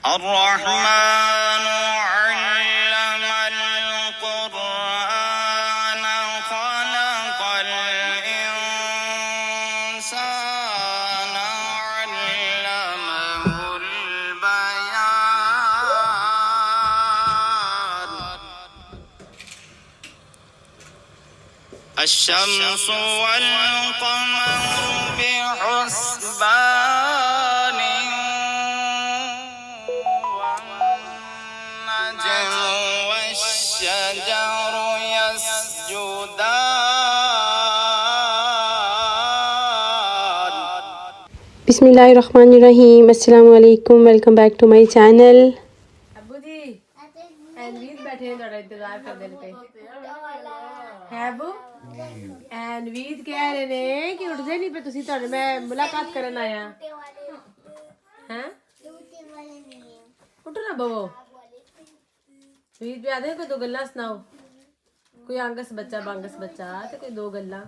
अर्रहमान अल्लमल कुरआन खलक़ल इंसान अल्लमहुल बयान अश्शम्सु वल क़मरु बिहुस्बान वन्नजमु वश्शजरु यस्जुदान। बिस्मिल्लाहिर्रहमानिर्रहीम। अस्सलाम वालेकुम। Welcome back to my channel. अब्बू जी एनवीर बैठे हैं, थोड़ा इंतजार कर देने पे है अब्बू। एनवीर कह रहे ने कि उठ जाए नहीं पे तुसी ਤੁਹਾਡੇ मैं मुलाकात करन आया हैं। उठो ना बवो वीर पे आदे कोई दो गल्ला सुनाओ, कोई आंगस बच्चा बांगस बच्चा ते कोई दो गल्ला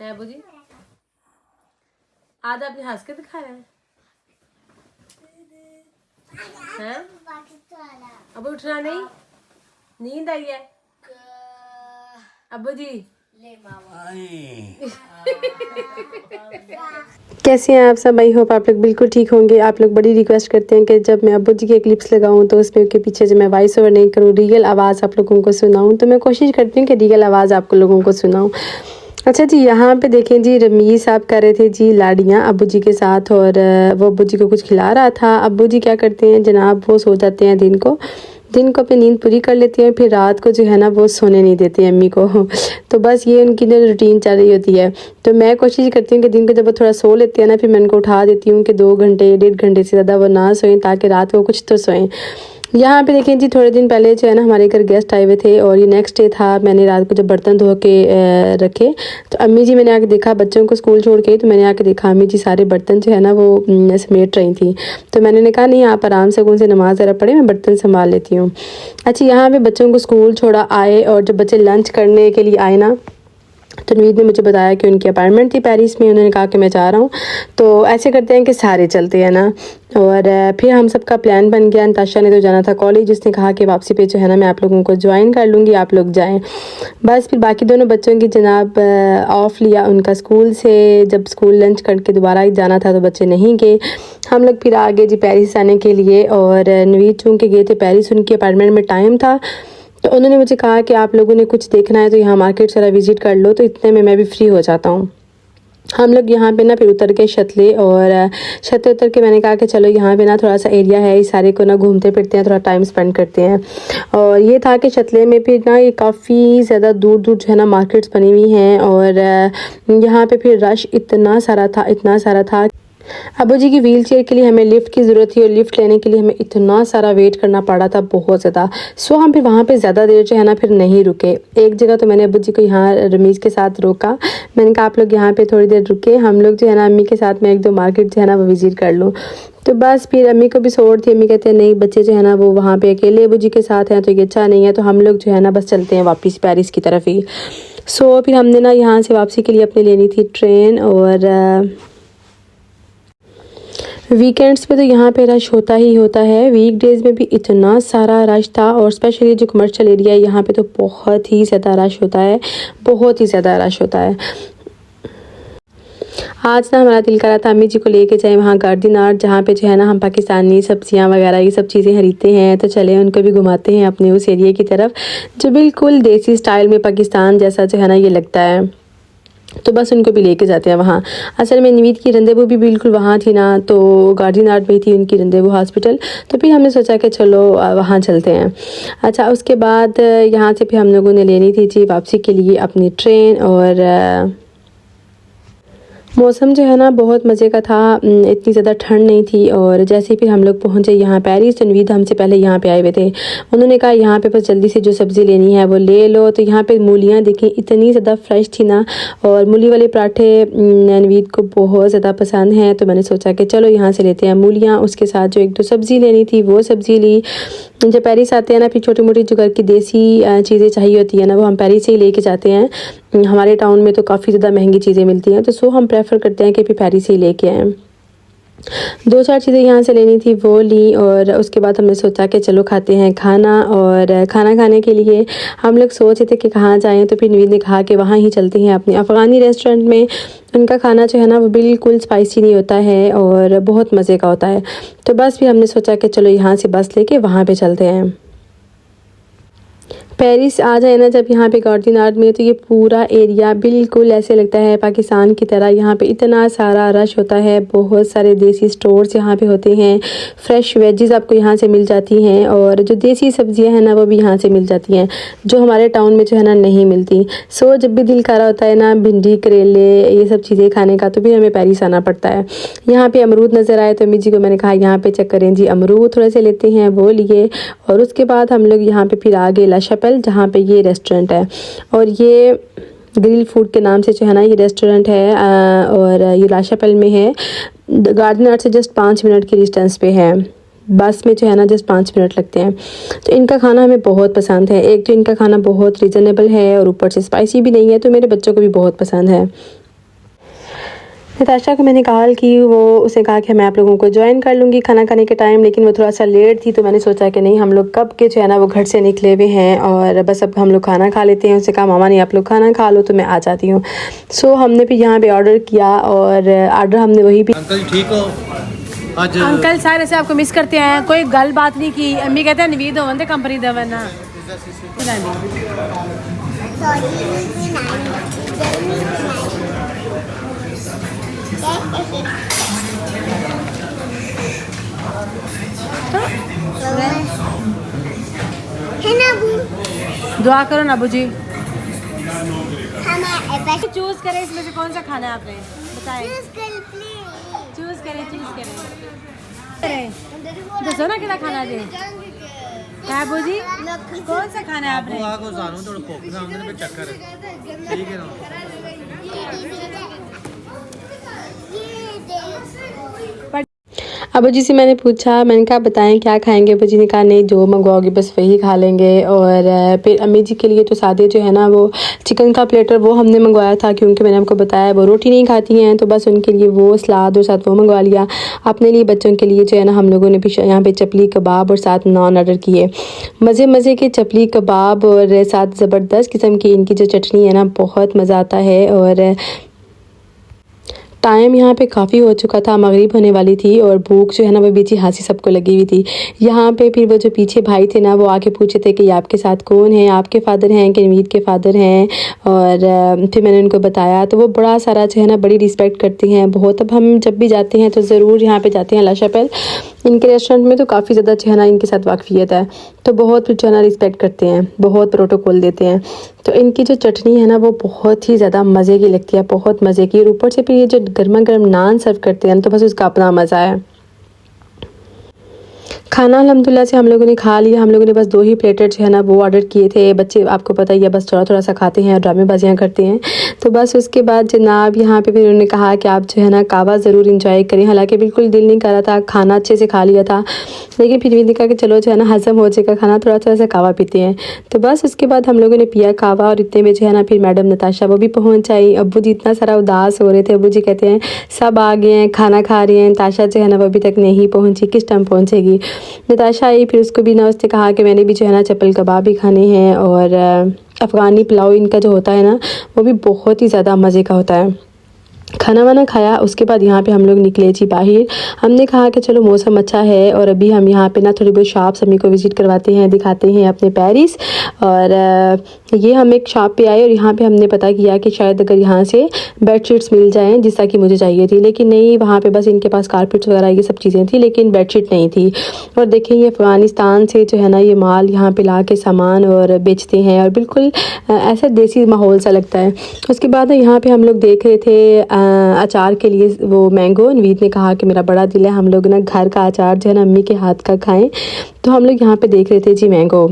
है अब्बू जी। आधा अपने हंस के दिखा रहे हैं। अब उठना नहीं, नींद आई है अब्बू जी। कैसे हैं आप सब? आई होप आप लोग बिल्कुल ठीक होंगे। आप लोग बड़ी रिक्वेस्ट करते हैं कि जब मैं अब्बू जी के क्लिप्स लगाऊं तो उसमें के पीछे जो मैं वॉइस ओवर नहीं करूं, रियल आवाज़ आप लोगों को सुनाऊं। तो मैं कोशिश करती हूँ कि रियल आवाज़ आपको लोगों को सुनाऊं। अच्छा जी, यहाँ पे देखें जी, रमीज़ साहब कर रहे थे जी लाड़ियाँ अब्बू जी के साथ, और वो अब्बू जी को कुछ खिला रहा था। अब्बू जी क्या करते हैं जनाब, वो सो जाते हैं दिन को अपनी नींद पूरी कर लेती हैं, फिर रात को जो है ना वो सोने नहीं देती हैं अम्मी को। तो बस ये उनकी जो रूटीन चल रही होती है। तो मैं कोशिश करती हूँ कि दिन को जब वो थोड़ा सो लेते हैं ना, फिर मैं उनको उठा देती हूँ कि 2 घंटे 1.5 घंटे से ज़्यादा वो ना सोएं, ताकि रात को कुछ तो सोएं। यहाँ पे देखें जी, थोड़े दिन पहले जो है ना हमारे घर गेस्ट आए हुए थे, और ये नेक्स्ट डे था। मैंने रात को जब बर्तन धो के रखे तो अम्मी जी, मैंने आके देखा बच्चों को स्कूल छोड़ के, तो मैंने आके देखा अम्मी जी सारे बर्तन जो है ना वो समेट रही थी। तो मैंने कहा नहीं, आप आराम से उनसे नमाज ज़रा पढ़े, मैं बर्तन संभाल लेती हूँ। अच्छा, यहाँ पे बच्चों को स्कूल छोड़ा आए, और जब बच्चे लंच करने के लिए आए ना, तो नवीद ने मुझे बताया कि उनकी अपॉइंटमेंट थी पेरिस में। उन्होंने कहा कि मैं जा रहा हूँ। तो ऐसे करते हैं कि सारे चलते हैं ना। और फिर हम सबका प्लान बन गया। नताशा ने तो जाना था कॉलेज, उसने कहा कि वापसी पे जो है ना मैं आप लोगों को ज्वाइन कर लूँगी, आप लोग जाएं। बस फिर बाकी दोनों बच्चों की जनाब ऑफ लिया उनका स्कूल से। जब स्कूल लंच करके दोबारा जाना था तो बच्चे नहीं गए। हम लोग फिर आ गए जी पेरिस आने के लिए। और नवीद चूँकि गए थे पेरिस, उनकी अपॉइंटमेंट में टाइम था, तो उन्होंने मुझे कहा कि आप लोगों ने कुछ देखना है तो यहाँ मार्केट सारा विज़िट कर लो, तो इतने में मैं भी फ्री हो जाता हूँ। हम लोग यहाँ पे ना फिर उतर के शतले, और शतले उतर के मैंने कहा कि चलो यहाँ पे ना थोड़ा सा एरिया है, इस सारे को ना घूमते फिरते हैं, थोड़ा टाइम स्पेंड करते हैं। और ये था कि शतले में फिर ना ये काफ़ी ज़्यादा दूर दूर जो है ना मार्केट्स बनी हुई हैं, और यहाँ पे फिर रश इतना सारा था। अब्बू जी की व्हील चेयर के लिए हमें लिफ्ट की ज़रूरत थी, और लिफ्ट लेने के लिए हमें इतना सारा वेट करना पड़ा था, बहुत ज़्यादा। सो हम फिर वहाँ पे ज़्यादा देर जो है ना फिर नहीं रुके। एक जगह तो मैंने अब्बू जी को यहाँ रमीज़ के साथ रोका। मैंने कहा आप लोग यहाँ पे थोड़ी देर रुके, हम लोग जो है ना अम्मी के साथ में 1-2 मार्केट जो है ना वो विज़िट कर लूँ। तो बस फिर अम्मी को भी सोच थी। अम्मी कहते हैं नहीं, बच्चे जो है ना वो वहाँ पे अकेले अब्बू जी के साथ हैं तो ये अच्छा नहीं है, तो हम लोग जो है ना बस चलते हैं वापस पेरिस की तरफ ही। सो फिर हमने ना यहाँ से वापसी के लिए अपने लेनी थी ट्रेन। और वीकेंड्स पे तो यहाँ पे रश होता ही होता है, वीक डेज़ में भी इतना सारा रश था। और स्पेशली जो कमर्शियल एरिया है यहाँ पे तो बहुत ही ज़्यादा रश होता है, बहुत ही ज़्यादा रश होता है। आज ना हमारा दिल करा था अम्मी जी को लेके जाए वहाँ गार्डन आर्ट, जहाँ पे जो है ना हम पाकिस्तानी सब्जियाँ वगैरह ये सब चीज़ें खरीदते हैं। तो चले उनको भी घुमाते हैं अपने उस एरिया की तरफ, जो बिल्कुल देसी स्टाइल में पाकिस्तान जैसा जो है ना ये लगता है। तो बस उनको भी लेके जाते हैं वहाँ। असल में नवीद की रंदेबू भी बिल्कुल वहाँ थी ना, तो गार्डन आर्ट में थी उनकी रंदेबू हॉस्पिटल। तो फिर हमने सोचा कि चलो वहाँ चलते हैं। अच्छा, उसके बाद यहाँ से फिर हम लोगों ने लेनी थी जी वापसी के लिए अपनी ट्रेन। और मौसम जो है ना बहुत मज़े का था, इतनी ज़्यादा ठंड नहीं थी। और जैसे फिर हम लोग पहुँचे यहाँ पेरिस, तो नवीद हमसे पहले यहाँ पे आए हुए थे। उन्होंने कहा यहाँ पे बस जल्दी से जो सब्ज़ी लेनी है वो ले लो। तो यहाँ पे मूलियाँ देखें इतनी ज़्यादा फ्रेश थी ना, और मूली वाले पराठे नवीद को बहुत ज़्यादा पसंद हैं। तो मैंने सोचा कि चलो यहाँ से लेते हैं मूलियाँ। उसके साथ जो 1-2 सब्ज़ी लेनी थी वो सब्ज़ी ली। जब पेरिस आते हैं ना, फिर छोटी मोटी जो घर की देसी चीज़ें चाहिए होती है ना, वो हम पेरिस से ही लेके जाते हैं। हमारे टाउन में तो काफ़ी ज़्यादा महंगी चीज़ें मिलती हैं, तो सो हम प्रेफर करते हैं कि फिर पेरिस से ही लेके आएँ। 2-4 चीज़ें यहाँ से लेनी थी वो ली और उसके बाद हमने सोचा कि चलो खाते हैं खाना। और खाना खाने के लिए हम लोग सोच रहे थे कि कहाँ जाएं, तो फिर नवीद ने कहा कि वहाँ ही चलते हैं अपने अफ़गानी रेस्टोरेंट में। उनका खाना जो है ना वो बिल्कुल स्पाइसी नहीं होता है और बहुत मज़े का होता है। तो बस फिर हमने सोचा कि चलो यहाँ से बस लेके वहाँ पर चलते हैं। पेरिस आ जाए ना जब यहाँ पे गार्डन आर्ट में, तो ये पूरा एरिया बिल्कुल ऐसे लगता है पाकिस्तान की तरह। यहाँ पे इतना सारा रश होता है, बहुत सारे देसी स्टोर्स यहाँ पे होते हैं, फ्रेश वेजेस आपको यहाँ से मिल जाती हैं और जो देसी सब्जियाँ हैं ना वो भी यहाँ से मिल जाती हैं, जो हमारे टाउन में जो है ना नहीं मिलती। सो जब भी दिल कर रहा होता है ना भिंडी करेले ये सब चीज़ें खाने का, तो भी हमें पेरिस आना पड़ता है। यहाँ पर अमरूद नज़र आए तो अम्मी जी को मैंने कहा यहाँ पर चेक करें जी, अमरूद थोड़े से लेते हैं, वो लिए। और उसके बाद हम लोग यहाँ पर फिर आ गए ला शैपेल, जहाँ पे ये रेस्टोरेंट है। और ये ग्रिल फूड के नाम से जो है ना ये रेस्टोरेंट है और ये ला शैपेल में है। गार्डन आर्ट से जस्ट 5 मिनट की डिस्टेंस पे है, बस में जो है ना जस्ट 5 मिनट लगते हैं। तो इनका खाना हमें बहुत पसंद है। एक तो इनका खाना बहुत रीज़नेबल है और ऊपर से स्पाइसी भी नहीं है, तो मेरे बच्चों को भी बहुत पसंद है। नताशा को मैंने कहा कि उसने कहा कि मैं आप लोगों को ज्वाइन कर लूँगी खाना खाने के टाइम, लेकिन वो थोड़ा सा लेट थी, तो मैंने सोचा कि नहीं, हम लोग कब के जो है ना वो घर से निकले हुए हैं और बस अब हम लोग खाना खा लेते हैं। उसने कहा मामा नहीं आप लोग खाना खा लो तो मैं आ जाती हूँ। सो हमने फिर यहाँ पे ऑर्डर किया और ऑर्डर हमने वही भी। अंकल ठीक हो? आज अंकल सारे से आपको मिस करते हैं, कोई गल बात नहीं की। अम्मी कहते हैं नवीद होवन ते कंपनी देवन ना। दुआ करो ना अबू जी। चूज करें इसमें से कौन सा खाना है आपने बताएं। चूज करें दसो ना क्या खाना है अबू जी, कौन सा खाना है आपने? आगो सानू थोड़ा भुख सामने पे चक्कर है, ठीक है ना? अबू जी से मैंने पूछा, मैंने कहा बताएं क्या खाएंगे। अबू जी ने कहा नहीं जो मंगवाओगे बस वही खा लेंगे। और फिर अम्मी जी के लिए तो सादे जो है ना वो चिकन का प्लेटर वो हमने मंगवाया था, क्योंकि मैंने आपको बताया वो रोटी नहीं खाती हैं, तो बस उनके लिए वो सलाद और साथ वो मंगवा लिया। अपने लिए बच्चों के लिए जो है ना हम लोगों ने भी यहाँ पे चपली कबाब और साथ नान ऑर्डर किए। मज़े के चपली कबाब और साथ ज़बरदस्त किस्म की इनकी जो चटनी है ना बहुत मज़ा आता है। और टाइम यहाँ पे काफ़ी हो चुका था, मगरिब होने वाली थी और भूख जो है ना वो बीची हाँसी सबको लगी हुई थी। यहाँ पे फिर वो जो पीछे भाई थे ना वो आके पूछे थे कि आपके साथ कौन है, आपके फ़ादर हैं कि नवीद के फ़ादर हैं। और फिर मैंने उनको बताया, तो वो बड़ा सारा जो है ना बड़ी रिस्पेक्ट करती हैं बहुत। अब हम जब भी जाते हैं तो ज़रूर यहाँ पे जाते हैं ला शैपेल, इनके रेस्टोरेंट में तो काफ़ी ज़्यादा जो है ना इनके साथ वाकफ़ियत है, तो बहुत जो है ना रिस्पेक्ट करते हैं, बहुत प्रोटोकॉल देते हैं। तो इनकी जो चटनी है ना वो बहुत ही ज़्यादा मज़े की लगती है, बहुत मज़े की। और ऊपर से फिर ये जो गर्मा गर्म नान सर्व करते हैं तो बस उसका अपना मज़ा है। खाना अल्हम्दुलिल्लाह से हम लोगों ने खा लिया। हम लोगों ने बस 2 ही प्लेटर जो है ना वो ऑर्डर किए थे। बच्चे आपको पता ही है बस थोड़ा सा खाते हैं और ड्रामेबाजियाँ करते हैं। तो बस उसके बाद जनाब यहाँ पे फिर उन्होंने कहा कि आप जो है ना कहवा ज़रूर इंजॉय करें। हालांकि बिल्कुल दिल नहीं कर रहा था, खाना अच्छे से खा लिया था, लेकिन फिर भी कहा कि चलो जो है ना हज़म हो जाएगा खाना, थोड़ा सा कहवा पीते हैं। तो बस उसके बाद हम लोगों ने पिया कहवा और इतने में जो है ना फिर मैडम नताशा वो भी पहुँच आई। अब्बू जी इतना सारा उदास हो रहे थे। अब्बू जी कहते हैं सब आ गए हैं, खाना खा रहे हैं, नताशा जो है ना वो अभी तक नहीं पहुँची, किस टाइम पहुँचेगी। नताशा आई, फिर उसको भी ना उसने कहा कि मैंने भी जो है ना चप्पल कबाब भी खाने हैं और अफ़गानी पुलाव इनका जो होता है ना वो भी बहुत ही ज़्यादा मज़े का होता है। खाना वाना खाया, उसके बाद यहाँ पे हम लोग निकले जी बाहर। हमने कहा कि चलो मौसम अच्छा है और अभी हम यहाँ पे ना थोड़ी बहुत शॉप्स अम्मी को विज़िट करवाते हैं, दिखाते हैं अपने पेरिस। और ये हम एक शॉप पे आए और यहाँ पे हमने पता किया कि शायद अगर यहाँ से बेडशीट्स मिल जाएँ जिस कि मुझे चाहिए थी, लेकिन नहीं, वहाँ पे बस इनके पास कारपेट्स वगैरह ये सब चीज़ें थी, लेकिन बेडशीट नहीं थी। और देखें ये अफ़गानिस्तान से जो है ना ये माल यहाँ पे ला के सामान और बेचते हैं और बिल्कुल ऐसा देसी माहौल सा लगता है। उसके बाद यहाँ पे हम लोग देख रहे थे अचार के लिए वो मैंगो। नवीद ने कहा कि मेरा बड़ा दिल है हम लोग ना घर का अचार जो है ना अम्मी के हाथ का खाएं, तो हम लोग यहाँ पे देख रहे थे जी मैंगो।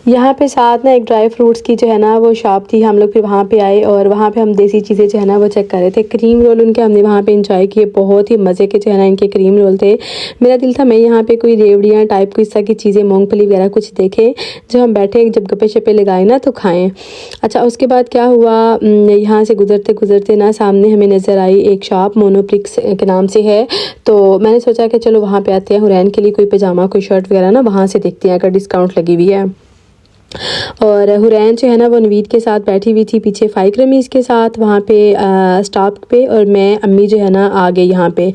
यहाँ पे साथ ना एक ड्राई फ्रूट्स की जो है ना वो शॉप थी। हम लोग फिर वहाँ पे आए और वहाँ पे हम देसी चीज़ें जो है ना वो चेक कर रहे थे। क्रीम रोल उनके हमने वहाँ पे इंजॉय किए, बहुत ही मज़े के जो है ना इनके क्रीम रोल थे। मेरा दिल था मैं यहाँ पे कोई रेवड़ियाँ टाइप की इस तरह की चीज़ें, मूंगफली वगैरह कुछ देखे, जो हम बैठे जब गप्पे शप्पे लगाए ना तो खाएँ। अच्छा, उसके बाद क्या हुआ, यहाँ से गुजरते गुजरते ना सामने हमें नज़र आई एक शॉप, मोनोप्लिक्स के नाम से है। तो मैंने सोचा कि चलो वहाँ पे आते हैं, हुरैन के लिए कोई पजामा कोई शर्ट वगैरह ना वहाँ से देखते हैं अगर डिस्काउंट लगी हुई है। और हुरैन जो है ना वो नवीद के साथ बैठी हुई थी पीछे फ़ाइक रमीज़ के साथ वहाँ पे स्टॉप पे, और मैं अम्मी जो है ना आ गई यहाँ पे,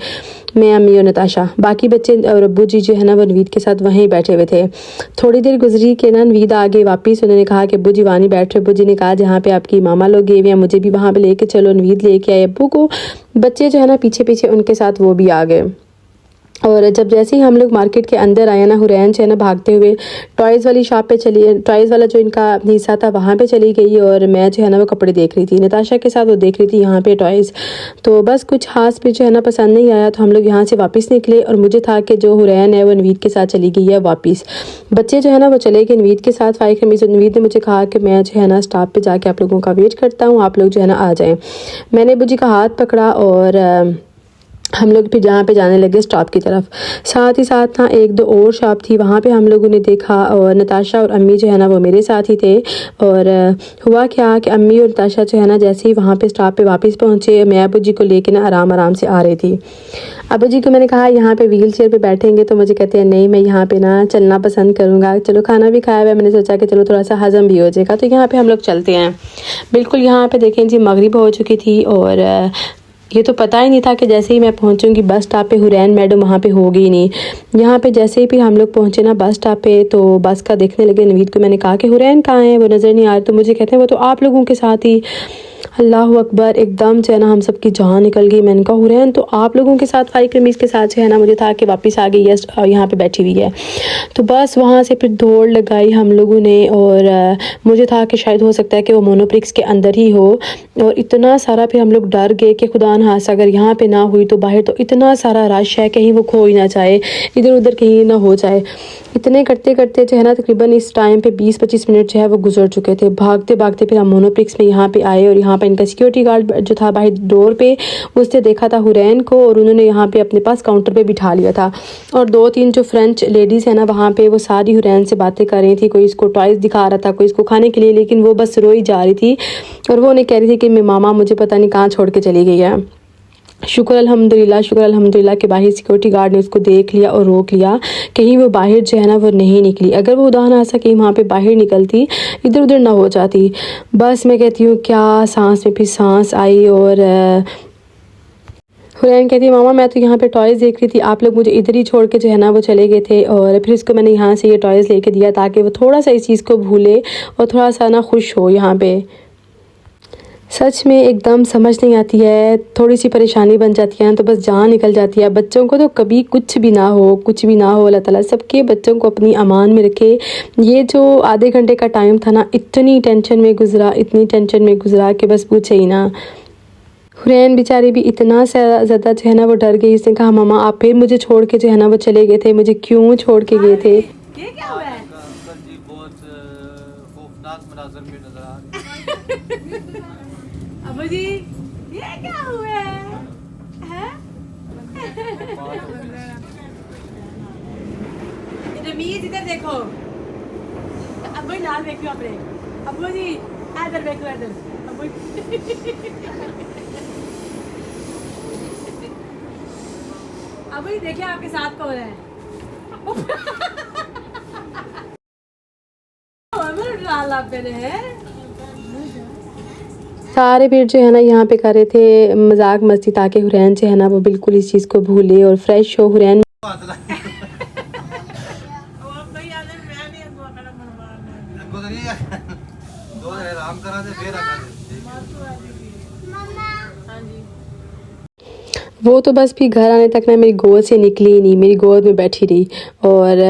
मैं अम्मी और नताशा, बाकी बच्चे और अब्बू जी जो है ना वो नवीद के साथ वहीं बैठे हुए थे। थोड़ी देर गुजरी के ना नवीद आ गए वापस, उन्होंने कहा कि अब्बू जी वहाँ नहीं बैठ रहे। अब्बू जी ने कहा जहाँ पे आपकी मामा लोग गए हुए हैं मुझे भी वहाँ पे लेके चलो। नवीद लेके आए अब्बू को, बच्चे जो है ना पीछे पीछे उनके साथ वो भी आ गए। और जब जैसे ही हम लोग मार्केट के अंदर आए ना, हुरैन जो है ना भागते हुए टॉयज़ वाली शॉप पे चली, टॉयज़ वाला जो इनका हिस्सा था वहाँ पे चली गई, और मैं जो है ना वो कपड़े देख रही थी नताशा के साथ, वो देख रही थी यहाँ पे टॉयज़। तो बस कुछ खास पे जो है ना पसंद नहीं आया, तो हम लोग यहाँ से वापस निकले, और मुझे था कि जो हुरैन है वो नवीद के साथ चली गई है वापस। बच्चे जो है ना वो चले गए नवीद के साथ फ़ाइक रमीज़। नवीद ने मुझे कहा कि मैं जो है ना स्टॉप पर जाके आप लोगों का वेट करता हूँ, आप लोग जो है ना आ जाएँ। मैंने अब्बू जी का हाथ पकड़ा और हम लोग फिर जहाँ पे जाने लगे स्टॉप की तरफ। साथ ही साथ ना एक दो और शॉप थी, वहाँ पे हम लोगों ने देखा, और नताशा और अम्मी जो है ना वो मेरे साथ ही थे। और हुआ क्या कि अम्मी और नताशा जो है ना जैसे ही वहाँ पे स्टॉप पे वापस पहुँचे, मैं अब्बू जी को लेके ना आराम आराम से आ रही थी। अब्बू जी को मैंने कहा यहाँ पे व्हील चेयर पर बैठेंगे, तो मुझे कहते हैं नहीं मैं यहाँ पे ना चलना पसंद करूँगा। चलो खाना भी खाया हुआ है, मैंने सोचा कि चलो थोड़ा सा हज़म भी हो जाएगा, तो यहाँ पर हम लोग चलते हैं। बिल्कुल यहाँ पर देखें जी मगरिब हो चुकी थी, और ये तो पता ही नहीं था कि जैसे ही मैं पहुंचूंगी बस स्टॉप पे हुरैन मैडम वहाँ पे होगी ही नहीं। यहाँ पे जैसे ही फिर हम लोग पहुँचे ना बस स्टॉप पे, तो बस का देखने लगे। नवीद को मैंने कहा कि हुरैन कहाँ है, वो नज़र नहीं आ रही, तो मुझे कहते हैं वो तो आप लोगों के साथ ही। अल्लाह अकबर, एकदम से ना हम सब की जान निकल गई। मैंने कहा हुरैन तो आप लोगों के साथ फ़ाइक रमीज़ के साथ है ना, मुझे था कि वापस आ गई है यहाँ पे बैठी हुई है। तो बस वहाँ से फिर दौड़ लगाई हम लोगों ने, और मुझे था कि शायद हो सकता है कि वो मोनोप्लिक्स के अंदर ही हो, और इतना सारा फिर हम लोग डर गए कि खुदा न खास्ता अगर यहाँ पे ना हुई तो बाहर तो इतना सारा रश है, कहीं वो खो ही ना जाए, इधर उधर कहीं ना हो जाए। इतने करते करते जो है ना तकरीबन इस टाइम पे 20-25 मिनट जो है वो गुजर चुके थे। भागते भागते फिर हम मोनोप्लिक्स में यहाँ पे आए, और यहाँ पे इनका सिक्योरिटी गार्ड जो था बाहर डोर पे, उसने देखा था हुरैन को, और उन्होंने यहाँ पे अपने पास काउंटर पे बिठा लिया था। और 2-3 जो फ्रेंच लेडीज़ है ना वहाँ पे, वो सारी हुरैन से बातें कर रही थी। कोई इसको टॉयज़ दिखा रहा था, कोई इसको खाने के लिए, लेकिन वो बस रोई जा रही थी, और वो उन्हें कह रही थी कि मेरी मामा मुझे पता नहीं कहाँ छोड़ के चली गई है। शुक्र अल्हम्दुलिल्लाह के बाहर सिक्योरिटी गार्ड ने उसको देख लिया और रोक लिया, कहीं वो बाहर जो है ना वो नहीं निकली। अगर वो उदाहरण ऐसा कहीं वहाँ पे बाहर निकलती, इधर उधर ना हो जाती। बस मैं कहती हूँ क्या सांस में फिर सांस आई, और हुरैन कहती है मामा मैं तो यहाँ पे टॉयज़ देख रही थी, आप लोग मुझे इधर ही छोड़ के जो है ना वो चले गए थे। और फिर उसको मैंने यहाँ से ये टॉयज़ लेके दिया ताकि वो थोड़ा सा इस चीज़ को भूले और थोड़ा सा ना खुश हो। यहाँ पे सच में एकदम समझ नहीं आती है, थोड़ी सी परेशानी बन जाती है तो बस जान निकल जाती है। बच्चों को तो कभी कुछ भी ना हो, कुछ भी ना हो, अल्लाह ताला सबके बच्चों को अपनी अमान में रखे। ये जो आधे घंटे का टाइम था ना, इतनी टेंशन में गुजरा, इतनी टेंशन में गुजरा कि बस पूछे ही ना। हुरैन बेचारी भी इतना ज़्यादा जो है ना वो डर गई। उसने कहा मामा आप फिर मुझे छोड़ के जो है ना वो चले गए थे, मुझे क्यों छोड़ के गए थे। ये क्या हुआ है? जी बहुत खौफनाक मनाज़र में नजर आ रही है। अब्बू जी ये क्या हुआ है? रमीज इधर देखो, अब्बू लाल देखो अपने, अब्बू जी इधर देखो, इधर अब्बू अब्बू जी देखिए आपके साथ कौन है। लाल आप है सारे भीड़ जो है ना यहाँ पे कर रहे थे मजाक मस्ती, ताकि हुरैन जो है ना वो बिल्कुल इस चीज़ को भूले और फ्रेश हो। हुरैन वो तो बस भी घर आने तक ना मेरी गोद से निकली ही नहीं, मेरी गोद में बैठी रही। और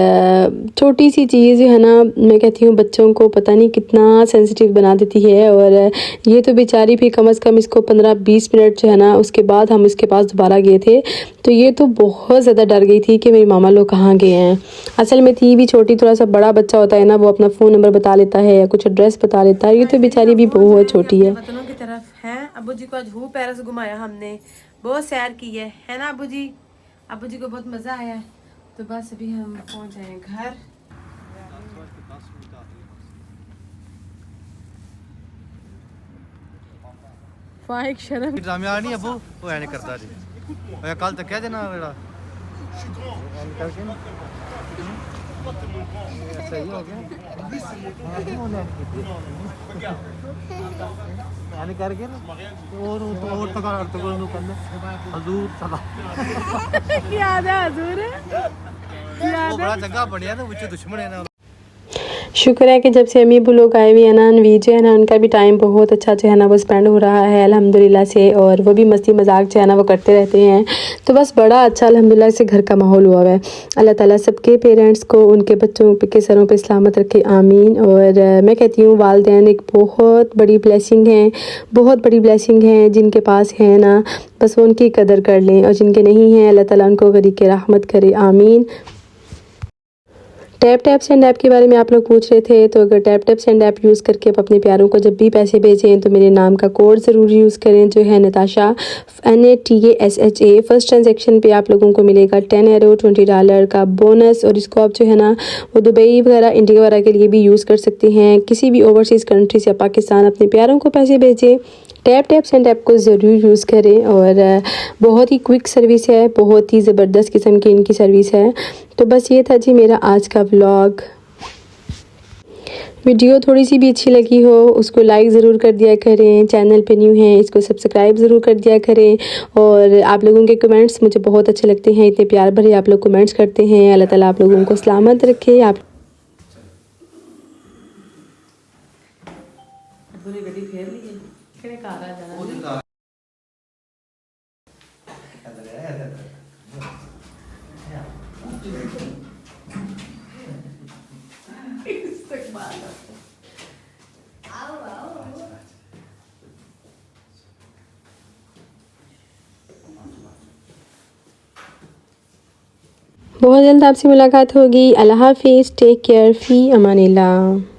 छोटी सी चीज़ है ना, मैं कहती हूँ बच्चों को पता नहीं कितना सेंसिटिव बना देती है। और ये तो बेचारी भी कम से कम इसको 15-20 मिनट जो है ना, उसके बाद हम इसके पास दोबारा गए थे तो ये तो बहुत ज़्यादा डर गई थी कि मेरी मामा लोग कहाँ गए हैं। असल में थी भी छोटी, थोड़ा सा बड़ा बच्चा होता है ना, वो अपना फ़ोन नंबर बता लेता है या कुछ एड्रेस बता लेता है। ये तो बेचारी भी बहुत छोटी है। वतनों की तरफ है। अब्बू जी को आज हूँ पेरिस घुमाया हमने, बहुत सैर की है ना अब्बू जी? अब्बू जी को बहुत मज़ा आया। तो बस अभी हम पहुँच जाए घर। फाइक शर्म ड्रामे आ नहीं अबू वो ऐने करता जी और कल तक कह देना बेड़ा सही हो गया ऐने करके और तक करना हजूर सदा याद है हजूर वो बड़ा चंगा बढ़िया तो मुझे दुश्मन है ना। शुक्र है कि जब से अम्मी अबू लोग आए हुए हैं ना, नवीद जो है ना उनका भी टाइम बहुत अच्छा जो है ना वो स्पेंड हो रहा है अल्हम्दुलिल्लाह से। और वो भी मस्ती मजाक जो है ना वो करते रहते हैं। तो बस बड़ा अच्छा अल्हम्दुलिल्लाह से घर का माहौल हुआ है। अल्लाह ताला सबके पेरेंट्स को उनके बच्चों के सरों पे सलामत रखे, आमीन। और मैं कहती हूँ वालिदैन एक बहुत बड़ी ब्लेसिंग है, बहुत बड़ी ब्लेसिंग है। जिनके पास है ना बस वो उनकी कदर कर लें, और जिनके नहीं हैं अल्लाह ताला उनको गरीक रहमत करे, आमीन। टैप सेंड ऐप के बारे में आप लोग पूछ रहे थे, तो अगर टैप सेंड ऐप यूज़ करके आप अपने प्यारों को जब भी पैसे भेजें तो मेरे नाम का कोड ज़रूर यूज़ करें, जो है नताशा NATASHA। फर्स्ट ट्रांजैक्शन पे आप लोगों को मिलेगा €10 $20 का बोनस। और इसको आप जो है ना वो दुबई वगैरह, इंडिया वगैरह के लिए भी यूज़ कर सकते हैं। किसी भी ओवरसीज़ कंट्री से पाकिस्तान अपने प्यारों को पैसे भेजें, टैप सेंड ऐप को ज़रूर यूज़ करें। और बहुत ही क्विक सर्विस है, बहुत ही ज़बरदस्त किस्म की इनकी सर्विस है। तो बस ये था जी मेरा आज का व्लॉग। वीडियो थोड़ी सी भी अच्छी लगी हो उसको लाइक ज़रूर कर दिया करें, चैनल पे न्यू हैं इसको सब्सक्राइब ज़रूर कर दिया करें। और आप लोगों के कमेंट्स मुझे बहुत अच्छे लगते हैं, इतने प्यार भरे आप लोग कमेंट्स करते हैं। अल्लाह ताला आप लोगों को सलामत रखे। आप गड्डी फेर ली है किने कार आ जाना बहुत जल्द आपसे मुलाकात होगी। अल्लाह हाफिज़, टेक केयर, फ़ी अमानिल्लाह।